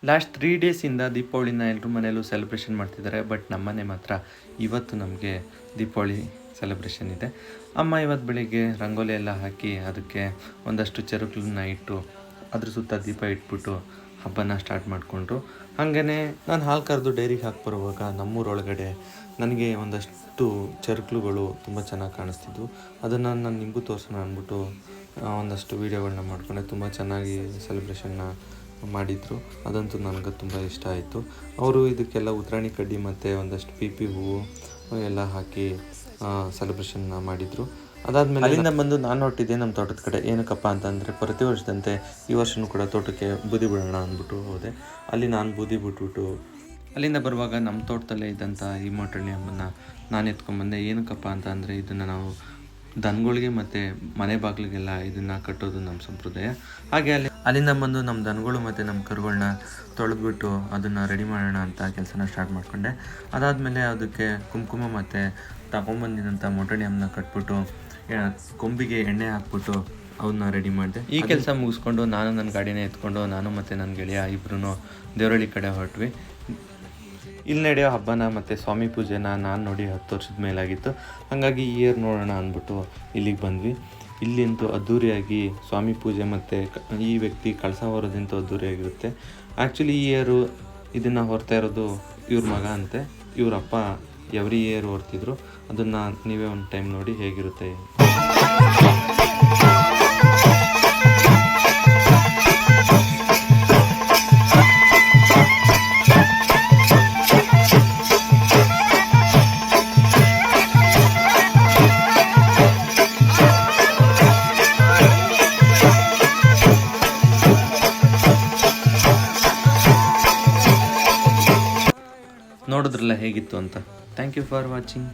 Last 3 ಡೇಸಿಂದ ದೀಪಾವಳಿನ ಎಲ್ಲರೂ ಮನೆಯಲ್ಲೂ celebration ಮಾಡ್ತಿದ್ದಾರೆ. ಬಟ್ ನಮ್ಮನೆ ಮಾತ್ರ ಇವತ್ತು ನಮಗೆ ದೀಪಾವಳಿ ಸೆಲೆಬ್ರೇಷನ್ ಇದೆ. ಅಮ್ಮ ಇವತ್ತು ಬೆಳಿಗ್ಗೆ ರಂಗೋಲಿ ಎಲ್ಲ ಹಾಕಿ ಅದಕ್ಕೆ ಒಂದಷ್ಟು ಚರುಕಲನ್ನ ಇಟ್ಟು ಅದ್ರ ಸುತ್ತ ದೀಪ ಇಟ್ಬಿಟ್ಟು ಹಬ್ಬನ ಸ್ಟಾರ್ಟ್ ಮಾಡಿಕೊಂಡ್ರು. ಹಾಗೆಯೇ ನಾನು ಹಾಲು ಕರೆದು ಡೈರಿಗೆ ಹಾಕಿ ಬರುವಾಗ ನಮ್ಮೂರೊಳಗಡೆ ನನಗೆ ಒಂದಷ್ಟು ಚರುಕಲುಗಳು ತುಂಬ ಚೆನ್ನಾಗಿ ಕಾಣಿಸ್ತಿದ್ವು. ಅದನ್ನು ನಾನು ನಿಮಗೂ ತೋರಿಸೋಣ ಅಂದ್ಬಿಟ್ಟು ಒಂದಷ್ಟು ವೀಡಿಯೋಗಳನ್ನ ಮಾಡಿಕೊಂಡೆ. ತುಂಬ ಚೆನ್ನಾಗಿ ಸೆಲೆಬ್ರೇಷನ್ನ ಮಾಡಿದರು. ಅದಂತೂ ನನಗೆ ತುಂಬ ಇಷ್ಟ ಆಯಿತು. ಅವರು ಇದಕ್ಕೆಲ್ಲ ಉತ್ತರಾಣಿ ಕಡ್ಡಿ ಮತ್ತು ಒಂದಷ್ಟು ಪಿ ಹೂವು ಎಲ್ಲ ಹಾಕಿ ಸೆಲೆಬ್ರೇಷನ್ನ ಮಾಡಿದರು. ಅದಾದಮೇಲೆ ಅಲ್ಲಿಂದ ಬಂದು ನಾನು ಹೊರಟಿದ್ದೆ ನಮ್ಮ ತೋಟದ ಕಡೆ. ಏನಕ್ಕಪ್ಪ ಅಂತಂದರೆ ಪ್ರತಿ ವರ್ಷದಂತೆ ಈ ವರ್ಷವೂ ಕೂಡ ತೋಟಕ್ಕೆ ಬೂದಿ ಬಿಡೋಣ ಅಂದ್ಬಿಟ್ಟು ಹೋದೆ. ಅಲ್ಲಿ ನಾನು ಬೂದಿ ಬಿಟ್ಬಿಟ್ಟು ಅಲ್ಲಿಂದ ಬರುವಾಗ ನಮ್ಮ ತೋಟದಲ್ಲೇ ಇದ್ದಂಥ ಈ ಮೊಟಣಿ ಹಬ್ಬನ ನಾನು ಎತ್ಕೊಂಡ್ಬಂದೆ. ಏನಕ್ಕಪ್ಪ ಅಂತ ಅಂದರೆ ಇದನ್ನು ನಾವು ದನಗಳಿಗೆ ಮತ್ತು ಮನೆ ಬಾಗಿಲಿಗೆಲ್ಲ ಇದನ್ನು ಕಟ್ಟೋದು ನಮ್ಮ ಸಂಪ್ರದಾಯ. ಹಾಗೆ ಅಲ್ಲಿಂದ ಬಂದು ನಮ್ಮ ದನಗಳು ಮತ್ತು ನಮ್ಮ ಕರುಗಳನ್ನ ತೊಳೆದ್ಬಿಟ್ಟು ಅದನ್ನು ರೆಡಿ ಮಾಡೋಣ ಅಂತ ಕೆಲಸನ ಸ್ಟಾರ್ಟ್ ಮಾಡಿಕೊಂಡೆ. ಅದಾದಮೇಲೆ ಅದಕ್ಕೆ ಕುಂಕುಮ ಮತ್ತು ತಗೊಂಬಂದಿದಂಥ ಮೊಟಣಿ ಹಬ್ಬನ ಕಟ್ಬಿಟ್ಟು ಕೊಂಬಿಗೆ ಎಣ್ಣೆ ಹಾಕ್ಬಿಟ್ಟು ಅವನ್ನ ರೆಡಿ ಮಾಡಿದೆ. ಈ ಕೆಲಸ ಮುಗಿಸ್ಕೊಂಡು ನಾನು ನನ್ನ ಗಾಡಿನ ಎತ್ಕೊಂಡು ನಾನು ಮತ್ತು ನನ್ನ ಗೆಳೆಯ ಇಬ್ಬರೂ ದೇವರಳ್ಳಿ ಕಡೆ ಹೊರಟ್ವಿ. ಇಲ್ಲಿ ನಡೆಯೋ ಹಬ್ಬನ ಮತ್ತು ಸ್ವಾಮಿ ಪೂಜೆನ ನಾನು ನೋಡಿ 10 ವರ್ಷದ ಮೇಲಾಗಿತ್ತು. ಹಾಗಾಗಿ ಈ ಇಯರ್ ನೋಡೋಣ ಅಂದ್ಬಿಟ್ಟು ಇಲ್ಲಿಗೆ ಬಂದ್ವಿ. ಇಲ್ಲಿಂತೂ ಅದ್ದೂರಿಯಾಗಿ ಸ್ವಾಮಿ ಪೂಜೆ ಮತ್ತು ಈ ವ್ಯಕ್ತಿ ಕಳಸ ಹೊರೋದಿಂತೂ ಅದ್ದೂರಿಯಾಗಿರುತ್ತೆ. ಆ್ಯಕ್ಚುಲಿ ಈ ಇಯರು ಇದನ್ನು ಹೊರ್ತಾ ಇರೋದು ಇವ್ರ ಮಗ ಅಂತೆ. ಇವರಪ್ಪ ಎವ್ರಿ ಇಯರ್ ಹೊರ್ತಿದ್ರು. ಅದನ್ನು ನೀವೇ ಒಂದು ಟೈಮ್ ನೋಡಿ ಹೇಗಿರುತ್ತೆ. ನೋಡಿದ್ರಲ್ಲ ಹೇಗಿತ್ತು ಅಂತ. Thank you for watching.